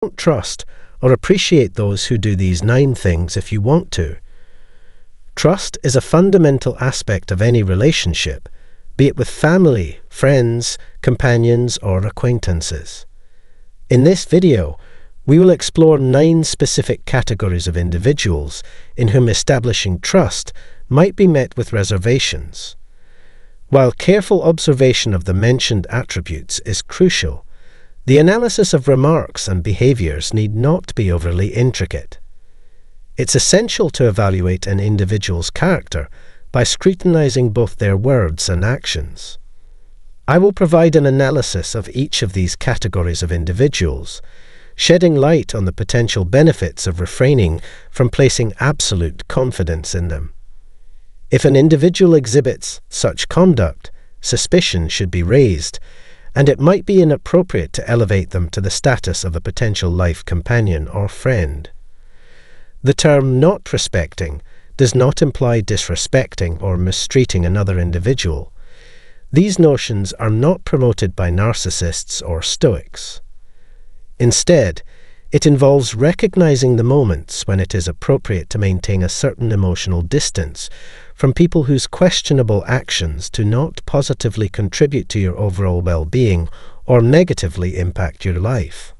Don't trust or appreciate those who do these 9 things if you want to. Trust is a fundamental aspect of any relationship, be it with family, friends, companions, or acquaintances. In this video, we will explore 9 specific categories of individuals in whom establishing trust might be met with reservations. While careful observation of the mentioned attributes is crucial, the analysis of remarks and behaviors need not be overly intricate. It's essential to evaluate an individual's character by scrutinizing both their words and actions. I will provide an analysis of each of these categories of individuals, shedding light on the potential benefits of refraining from placing absolute confidence in them. If an individual exhibits such conduct, suspicion should be raised, and it might be inappropriate to elevate them to the status of a potential life companion or friend. The term not respecting does not imply disrespecting or mistreating another individual. These notions are not promoted by narcissists or stoics. Instead, it involves recognizing the moments when it is appropriate to maintain a certain emotional distance from people whose questionable actions do not positively contribute to your overall well-being or negatively impact your life.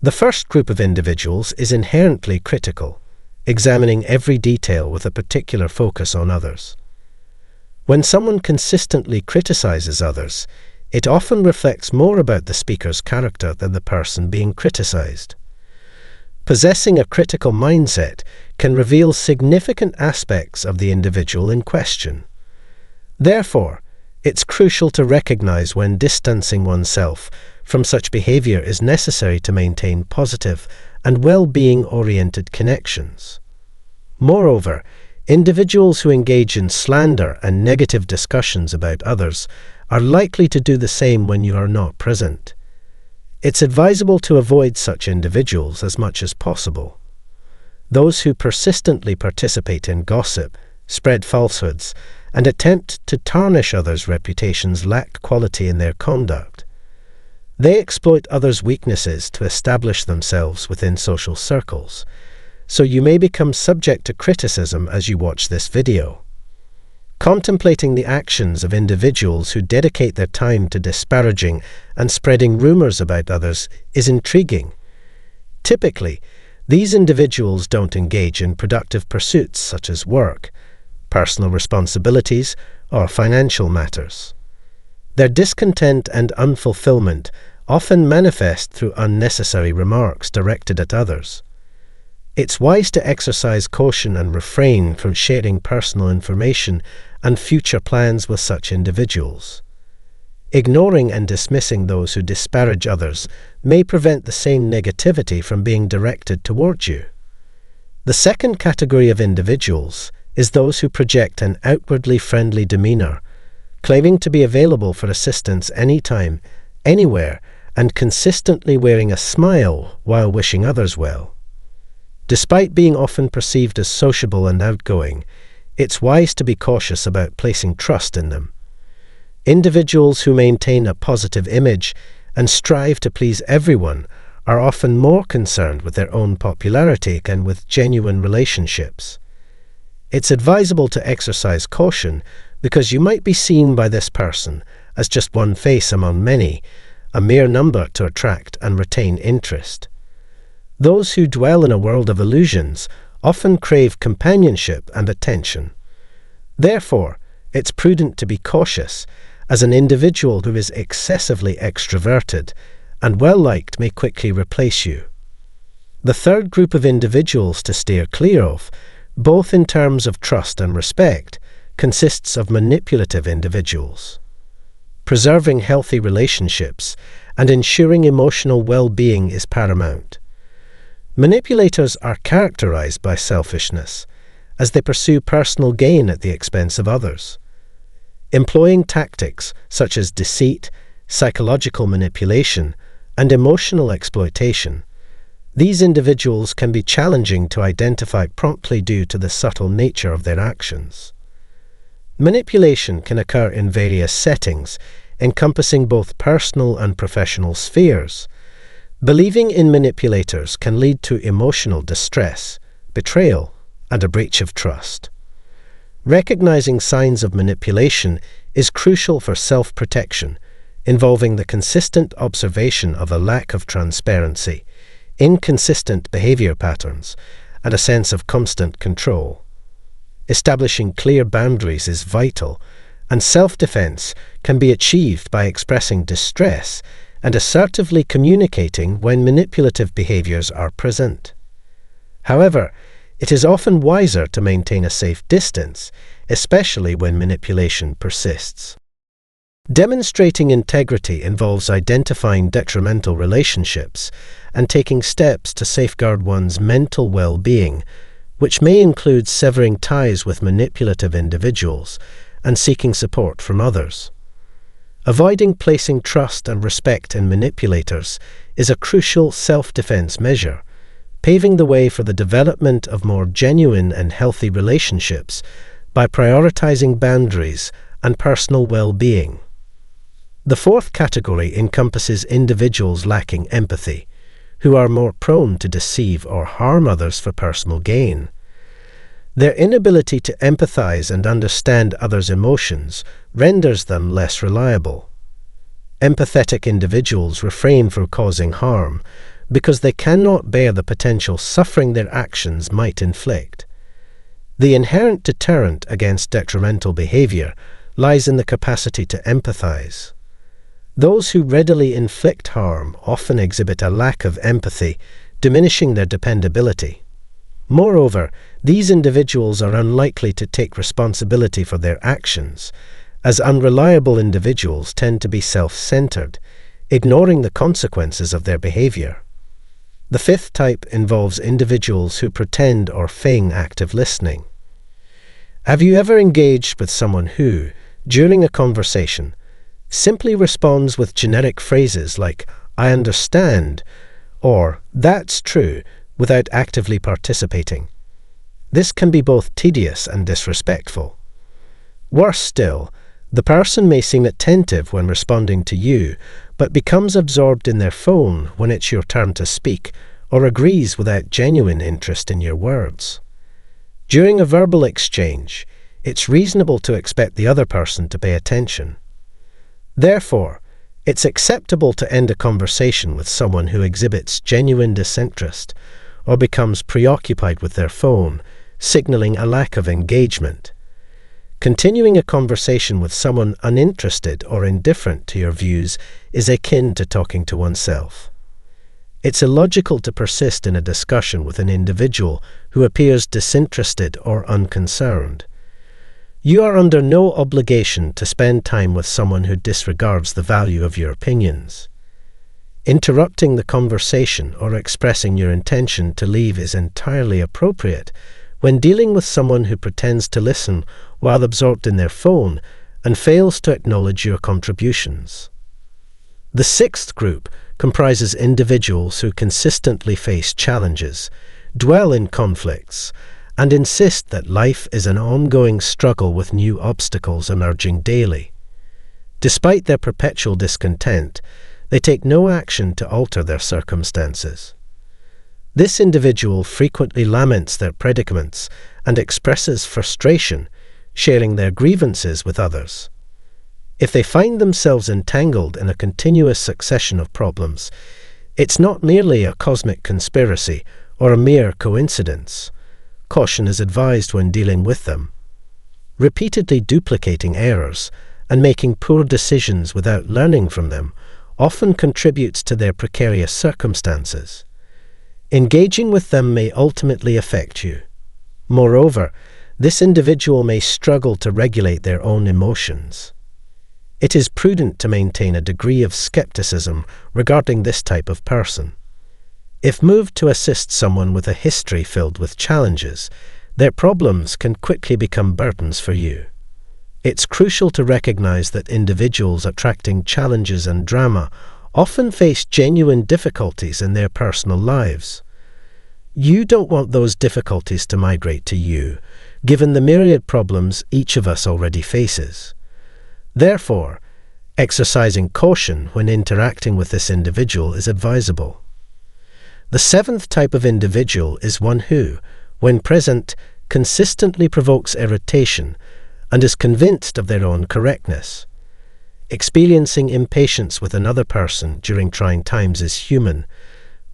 The first group of individuals is inherently critical, examining every detail with a particular focus on others. When someone consistently criticizes others, it often reflects more about the speaker's character than the person being criticized. Possessing a critical mindset can reveal significant aspects of the individual in question. Therefore, it's crucial to recognize when distancing oneself from such behavior is necessary to maintain positive and well-being-oriented connections. Moreover, individuals who engage in slander and negative discussions about others are likely to do the same when you are not present. It's advisable to avoid such individuals as much as possible. Those who persistently participate in gossip, spread falsehoods, and attempt to tarnish others' reputations lack quality in their conduct. They exploit others' weaknesses to establish themselves within social circles, so you may become subject to criticism as you watch this video. Contemplating the actions of individuals who dedicate their time to disparaging and spreading rumors about others is intriguing. Typically, these individuals don't engage in productive pursuits such as work, personal responsibilities, or financial matters. Their discontent and unfulfillment often manifest through unnecessary remarks directed at others. It's wise to exercise caution and refrain from sharing personal information and future plans with such individuals. Ignoring and dismissing those who disparage others may prevent the same negativity from being directed towards you. The second category of individuals is those who project an outwardly friendly demeanor, claiming to be available for assistance anytime, anywhere, and consistently wearing a smile while wishing others well. Despite being often perceived as sociable and outgoing, it's wise to be cautious about placing trust in them. Individuals who maintain a positive image and strive to please everyone are often more concerned with their own popularity than with genuine relationships. It's advisable to exercise caution because you might be seen by this person as just one face among many, a mere number to attract and retain interest. Those who dwell in a world of illusions often crave companionship and attention. Therefore, it's prudent to be cautious, as an individual who is excessively extroverted and well-liked may quickly replace you. The third group of individuals to steer clear of, both in terms of trust and respect, consists of manipulative individuals. Preserving healthy relationships and ensuring emotional well-being is paramount. Manipulators are characterized by selfishness, as they pursue personal gain at the expense of others. Employing tactics such as deceit, psychological manipulation, and emotional exploitation, these individuals can be challenging to identify promptly due to the subtle nature of their actions. Manipulation can occur in various settings, encompassing both personal and professional spheres. Believing in manipulators can lead to emotional distress, betrayal, and a breach of trust. Recognizing signs of manipulation is crucial for self-protection, involving the consistent observation of a lack of transparency, inconsistent behavior patterns, and a sense of constant control. Establishing clear boundaries is vital, and self-defense can be achieved by expressing distress and assertively communicating when manipulative behaviors are present. However, it is often wiser to maintain a safe distance, especially when manipulation persists. Demonstrating integrity involves identifying detrimental relationships and taking steps to safeguard one's mental well-being, which may include severing ties with manipulative individuals and seeking support from others. Avoiding placing trust and respect in manipulators is a crucial self-defense measure, paving the way for the development of more genuine and healthy relationships by prioritizing boundaries and personal well-being. The fourth category encompasses individuals lacking empathy, who are more prone to deceive or harm others for personal gain. Their inability to empathize and understand others' emotions renders them less reliable. Empathetic individuals refrain from causing harm because they cannot bear the potential suffering their actions might inflict. The inherent deterrent against detrimental behavior lies in the capacity to empathize. Those who readily inflict harm often exhibit a lack of empathy, diminishing their dependability. Moreover, these individuals are unlikely to take responsibility for their actions, as unreliable individuals tend to be self-centered, ignoring the consequences of their behavior. The fifth type involves individuals who pretend or feign active listening. Have you ever engaged with someone who, during a conversation, simply responds with generic phrases like, "I understand," or "that's true," without actively participating? This can be both tedious and disrespectful. Worse still, the person may seem attentive when responding to you, but becomes absorbed in their phone when it's your turn to speak, or agrees without genuine interest in your words. During a verbal exchange, it's reasonable to expect the other person to pay attention. Therefore, it's acceptable to end a conversation with someone who exhibits genuine disinterest or becomes preoccupied with their phone, signaling a lack of engagement. Continuing a conversation with someone uninterested or indifferent to your views is akin to talking to oneself. It's illogical to persist in a discussion with an individual who appears disinterested or unconcerned. You are under no obligation to spend time with someone who disregards the value of your opinions. Interrupting the conversation or expressing your intention to leave is entirely appropriate when dealing with someone who pretends to listen while absorbed in their phone and fails to acknowledge your contributions. The sixth group comprises individuals who consistently face challenges, dwell in conflicts, and insist that life is an ongoing struggle with new obstacles emerging daily. Despite their perpetual discontent, they take no action to alter their circumstances. This individual frequently laments their predicaments and expresses frustration, sharing their grievances with others. If they find themselves entangled in a continuous succession of problems, it's not merely a cosmic conspiracy or a mere coincidence. Caution is advised when dealing with them. Repeatedly duplicating errors and making poor decisions without learning from them often contributes to their precarious circumstances. Engaging with them may ultimately affect you. Moreover, this individual may struggle to regulate their own emotions. It is prudent to maintain a degree of skepticism regarding this type of person. If moved to assist someone with a history filled with challenges, their problems can quickly become burdens for you. It's crucial to recognize that individuals attracting challenges and drama often face genuine difficulties in their personal lives. You don't want those difficulties to migrate to you, given the myriad problems each of us already faces. Therefore, exercising caution when interacting with this individual is advisable. The seventh type of individual is one who, when present, consistently provokes irritation and is convinced of their own correctness. Experiencing impatience with another person during trying times is human,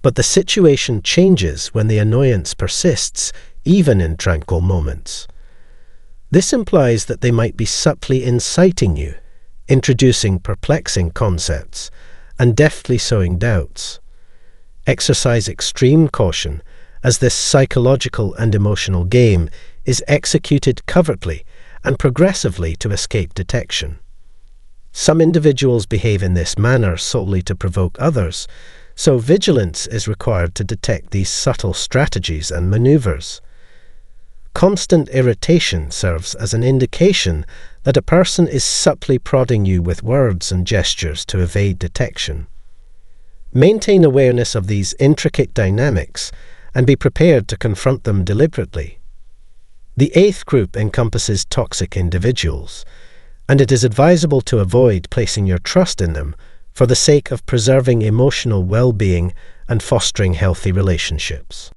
but the situation changes when the annoyance persists, even in tranquil moments. This implies that they might be subtly inciting you, introducing perplexing concepts, and deftly sowing doubts. Exercise extreme caution, as this psychological and emotional game is executed covertly and progressively to escape detection. Some individuals behave in this manner solely to provoke others, so vigilance is required to detect these subtle strategies and maneuvers. Constant irritation serves as an indication that a person is subtly prodding you with words and gestures to evade detection. Maintain awareness of these intricate dynamics and be prepared to confront them deliberately. The eighth group encompasses toxic individuals, and it is advisable to avoid placing your trust in them for the sake of preserving emotional well-being and fostering healthy relationships.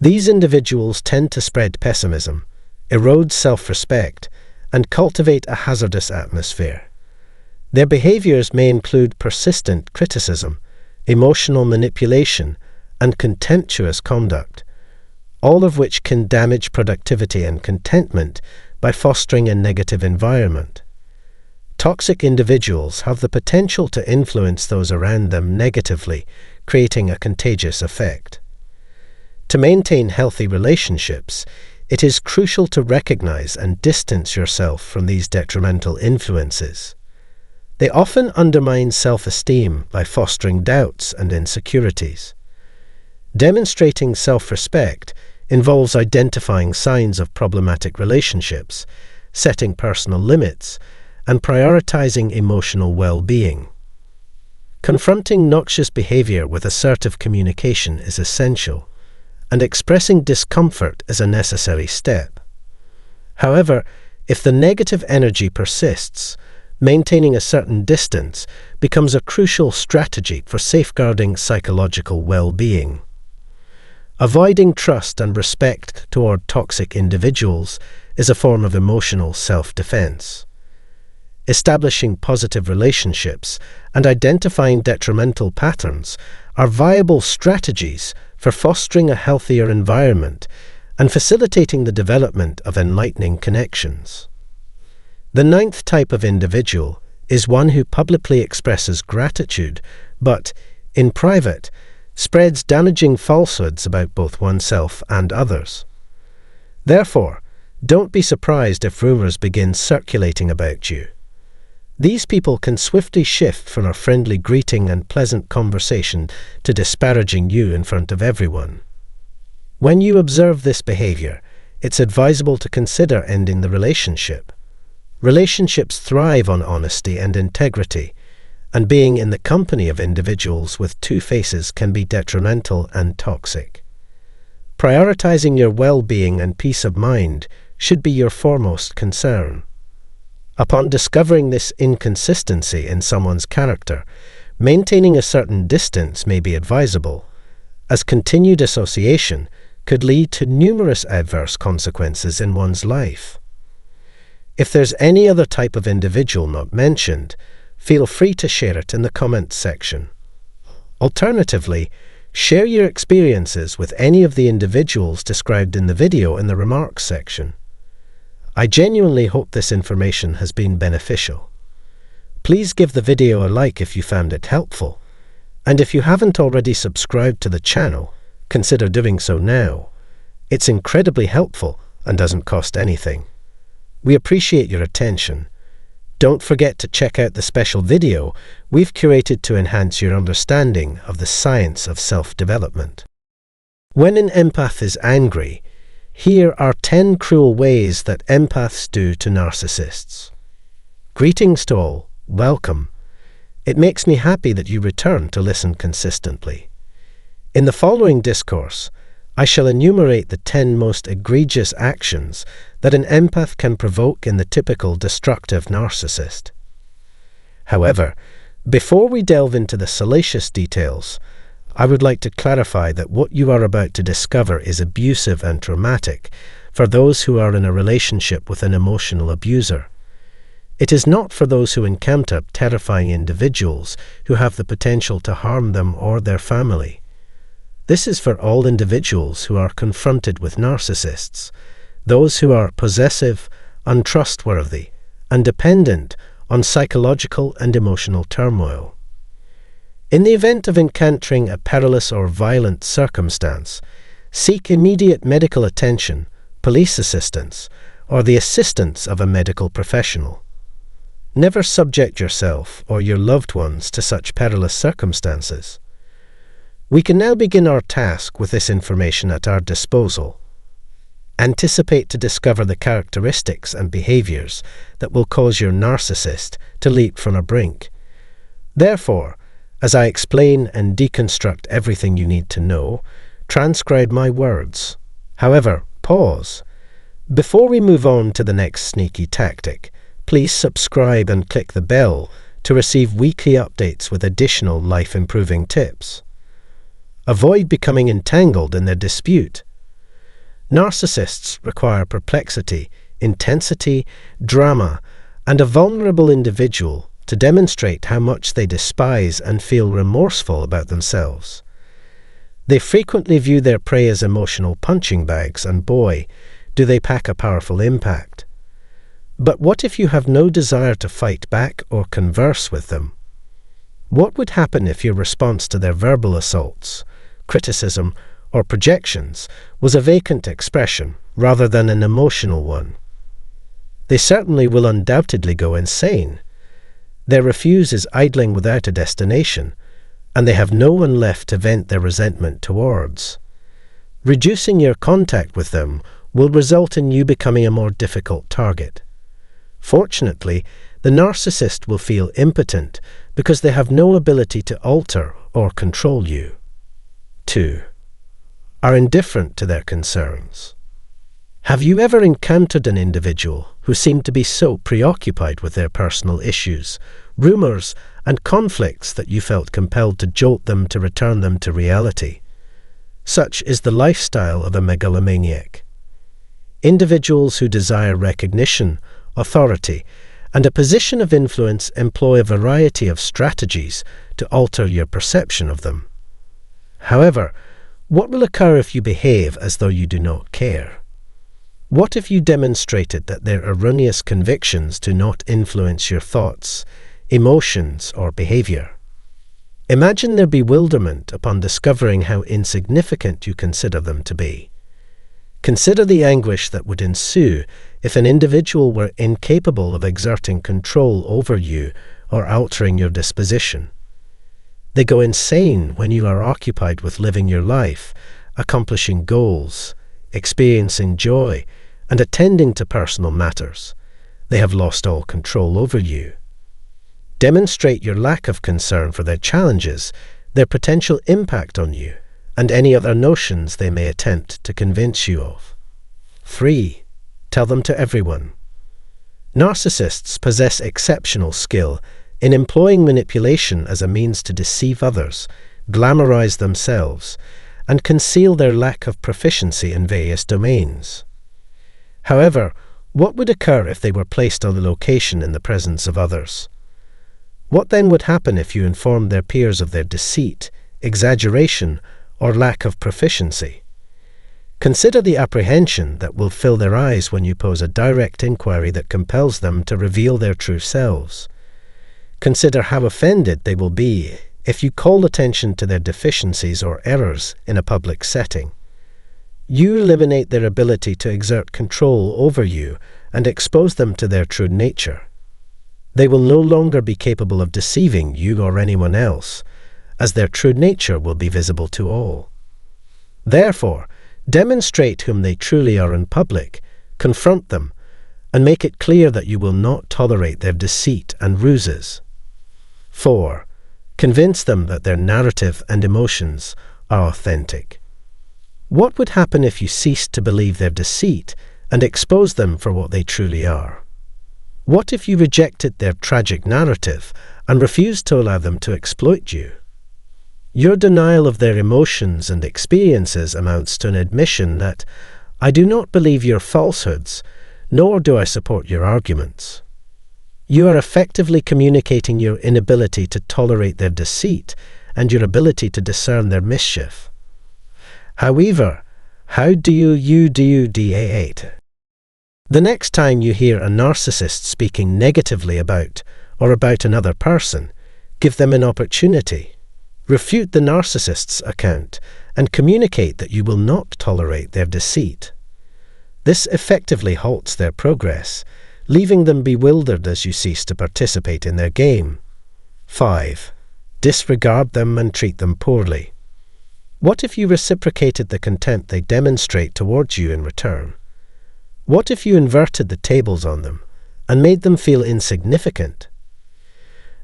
These individuals tend to spread pessimism, erode self-respect, and cultivate a hazardous atmosphere. Their behaviors may include persistent criticism, emotional manipulation, and contemptuous conduct, all of which can damage productivity and contentment by fostering a negative environment. Toxic individuals have the potential to influence those around them negatively, creating a contagious effect. To maintain healthy relationships, it is crucial to recognize and distance yourself from these detrimental influences. They often undermine self-esteem by fostering doubts and insecurities. Demonstrating self-respect involves identifying signs of problematic relationships, setting personal limits, and prioritizing emotional well-being. Confronting noxious behavior with assertive communication is essential, and expressing discomfort is a necessary step. However, if the negative energy persists, maintaining a certain distance becomes a crucial strategy for safeguarding psychological well-being. Avoiding trust and respect toward toxic individuals is a form of emotional self-defense. Establishing positive relationships and identifying detrimental patterns are viable strategies for fostering a healthier environment and facilitating the development of enlightening connections. The ninth type of individual is one who publicly expresses gratitude, but, in private, spreads damaging falsehoods about both oneself and others. Therefore, don't be surprised if rumors begin circulating about you. These people can swiftly shift from a friendly greeting and pleasant conversation to disparaging you in front of everyone. When you observe this behavior, it's advisable to consider ending the relationship. Relationships thrive on honesty and integrity, and being in the company of individuals with two faces can be detrimental and toxic. Prioritizing your well-being and peace of mind should be your foremost concern. Upon discovering this inconsistency in someone's character, maintaining a certain distance may be advisable, as continued association could lead to numerous adverse consequences in one's life. If there's any other type of individual not mentioned, feel free to share it in the comments section. Alternatively, share your experiences with any of the individuals described in the video in the remarks section. I genuinely hope this information has been beneficial. Please give the video a like if you found it helpful, and if you haven't already subscribed to the channel, consider doing so now. It's incredibly helpful and doesn't cost anything. We appreciate your attention. Don't forget to check out the special video we've curated to enhance your understanding of the science of self-development. When an empath is angry, here are 10 cruel ways that empaths do to narcissists. Greetings to all. Welcome. It makes me happy that you return to listen consistently. In the following discourse, I shall enumerate the 10 most egregious actions that an empath can provoke in the typical destructive narcissist. However, before we delve into the salacious details, I would like to clarify that what you are about to discover is abusive and traumatic for those who are in a relationship with an emotional abuser. It is not for those who encounter terrifying individuals who have the potential to harm them or their family. This is for all individuals who are confronted with narcissists, those who are possessive, untrustworthy, and dependent on psychological and emotional turmoil. In the event of encountering a perilous or violent circumstance, seek immediate medical attention, police assistance, or the assistance of a medical professional. Never subject yourself or your loved ones to such perilous circumstances. We can now begin our task with this information at our disposal. Anticipate to discover the characteristics and behaviors that will cause your narcissist to leap from a brink. Therefore, as I explain and deconstruct everything you need to know, transcribe my words. However, pause. Before we move on to the next sneaky tactic, please subscribe and click the bell to receive weekly updates with additional life-improving tips. Avoid becoming entangled in their dispute. Narcissists require perplexity, intensity, drama, and a vulnerable individual to demonstrate how much they despise and feel remorseful about themselves. They frequently view their prey as emotional punching bags, and boy, do they pack a powerful impact. But what if you have no desire to fight back or converse with them? What would happen if your response to their verbal assaults, criticism, or projections was a vacant expression rather than an emotional one? They certainly will undoubtedly go insane. Their refuse is idling without a destination, and they have no one left to vent their resentment towards. Reducing your contact with them will result in you becoming a more difficult target. Fortunately, the narcissist will feel impotent because they have no ability to alter or control you. 2. Are indifferent to their concerns. Have you ever encountered an individual who seemed to be so preoccupied with their personal issues, rumors, and conflicts that you felt compelled to jolt them to return them to reality? Such is the lifestyle of a megalomaniac. Individuals who desire recognition, authority, and a position of influence employ a variety of strategies to alter your perception of them. However, what will occur if you behave as though you do not care? What if you demonstrated that their erroneous convictions do not influence your thoughts, emotions, or behavior? Imagine their bewilderment upon discovering how insignificant you consider them to be. Consider the anguish that would ensue if an individual were incapable of exerting control over you or altering your disposition. They go insane when you are occupied with living your life, accomplishing goals, experiencing joy, and attending to personal matters. They have lost all control over you. Demonstrate your lack of concern for their challenges, their potential impact on you, and any other notions they may attempt to convince you of. 3. Tell them to everyone. Narcissists possess exceptional skill in employing manipulation as a means to deceive others, glamorize themselves, and conceal their lack of proficiency in various domains. However, what would occur if they were placed on a location in the presence of others? What then would happen if you informed their peers of their deceit, exaggeration, or lack of proficiency? Consider the apprehension that will fill their eyes when you pose a direct inquiry that compels them to reveal their true selves. Consider how offended they will be if you call attention to their deficiencies or errors in a public setting. You eliminate their ability to exert control over you and expose them to their true nature. They will no longer be capable of deceiving you or anyone else, as their true nature will be visible to all. Therefore, demonstrate whom they truly are in public, confront them, and make it clear that you will not tolerate their deceit and ruses. 4. Convince them that their narrative and emotions are authentic. What would happen if you ceased to believe their deceit and exposed them for what they truly are? What if you rejected their tragic narrative and refused to allow them to exploit you? Your denial of their emotions and experiences amounts to an admission that, I do not believe your falsehoods, nor do I support your arguments. You are effectively communicating your inability to tolerate their deceit and your ability to discern their mischief. However, how do you date? The next time you hear a narcissist speaking negatively about another person, give them an opportunity. Refute the narcissist's account and communicate that you will not tolerate their deceit. This effectively halts their progress, leaving them bewildered as you cease to participate in their game. 5. Disregard them and treat them poorly. What if you reciprocated the contempt they demonstrate towards you in return? What if you inverted the tables on them and made them feel insignificant?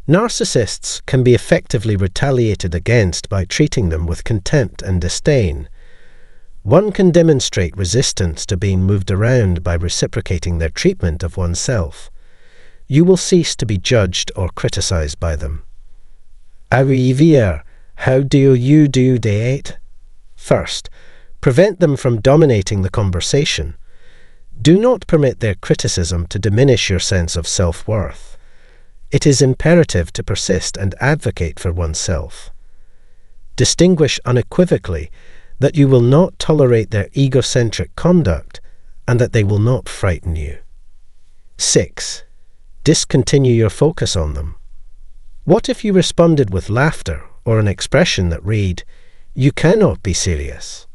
Narcissists can be effectively retaliated against by treating them with contempt and disdain. One can demonstrate resistance to being moved around by reciprocating their treatment of oneself. You will cease to be judged or criticized by them. How do you date? First, prevent them from dominating the conversation. Do not permit their criticism to diminish your sense of self-worth. It is imperative to persist and advocate for oneself. Distinguish unequivocally that you will not tolerate their egocentric conduct and that they will not frighten you. 6. Discontinue your focus on them. What if you responded with laughter or an expression that read, "You cannot be serious"?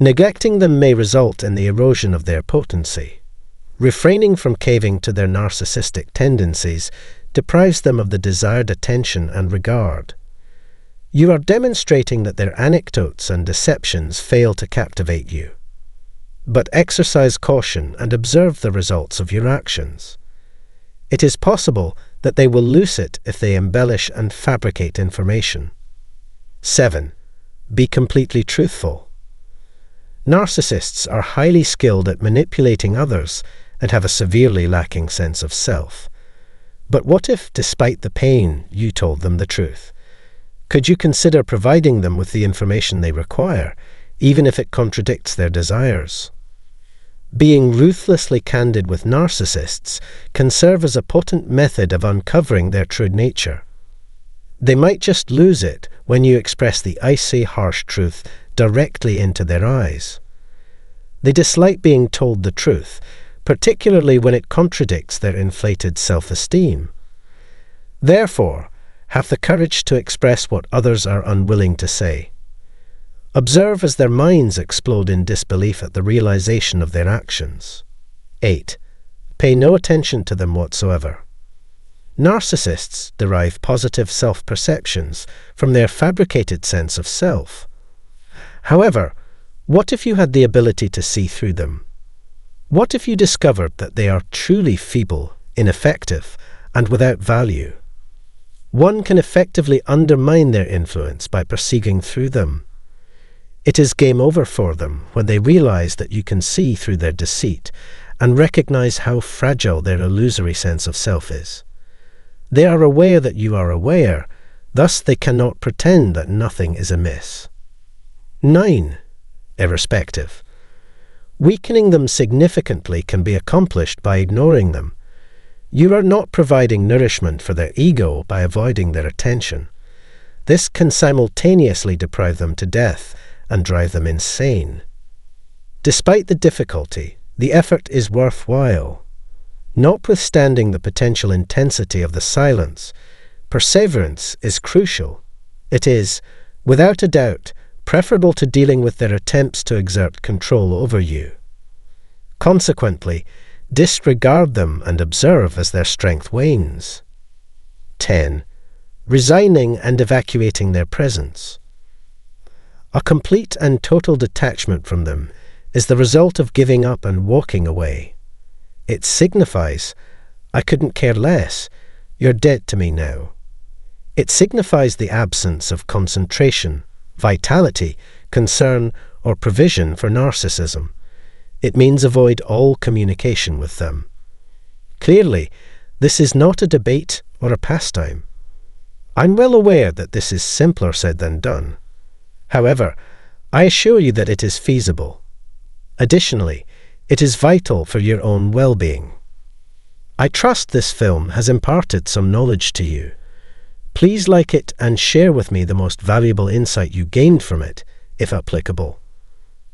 Neglecting them may result in the erosion of their potency. Refraining from caving to their narcissistic tendencies deprives them of the desired attention and regard. You are demonstrating that their anecdotes and deceptions fail to captivate you. But exercise caution and observe the results of your actions. It is possible that they will lose it if they embellish and fabricate information. 7. Be completely truthful. Narcissists are highly skilled at manipulating others and have a severely lacking sense of self. But what if, despite the pain, you told them the truth? Could you consider providing them with the information they require, even if it contradicts their desires? Being ruthlessly candid with narcissists can serve as a potent method of uncovering their true nature. They might just lose it when you express the icy, harsh truth directly into their eyes. They dislike being told the truth, particularly when it contradicts their inflated self-esteem. Therefore, have the courage to express what others are unwilling to say. Observe as their minds explode in disbelief at the realization of their actions. 8. Pay no attention to them whatsoever. Narcissists derive positive self-perceptions from their fabricated sense of self. However, what if you had the ability to see through them? What if you discovered that they are truly feeble, ineffective, and without value? One can effectively undermine their influence by perceiving through them. It is game over for them when they realize that you can see through their deceit and recognize how fragile their illusory sense of self is. They are aware that you are aware, thus they cannot pretend that nothing is amiss. 9. Irrespective. Weakening them significantly can be accomplished by ignoring them. You are not providing nourishment for their ego by avoiding their attention. This can simultaneously deprive them to death and drive them insane. Despite the difficulty, the effort is worthwhile. Notwithstanding the potential intensity of the silence, perseverance is crucial. It is, without a doubt, preferable to dealing with their attempts to exert control over you. Consequently, disregard them and observe as their strength wanes. 10. Resigning and evacuating their presence. A complete and total detachment from them is the result of giving up and walking away. It signifies, I couldn't care less, you're dead to me now. It signifies the absence of concentration, vitality, concern, or provision for narcissism. It means avoid all communication with them. Clearly, this is not a debate or a pastime. I'm well aware that this is simpler said than done. However, I assure you that it is feasible. Additionally, it is vital for your own well-being. I trust this film has imparted some knowledge to you. Please like it and share with me the most valuable insight you gained from it, if applicable.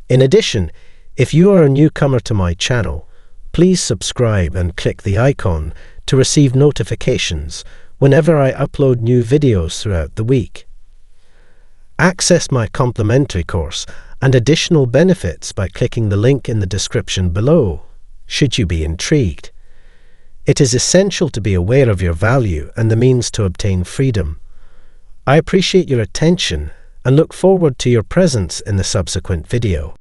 In addition, if you are a newcomer to my channel, please subscribe and click the icon to receive notifications whenever I upload new videos throughout the week. Access my complimentary course and additional benefits by clicking the link in the description below, should you be intrigued. It is essential to be aware of your value and the means to obtain freedom. I appreciate your attention and look forward to your presence in the subsequent video.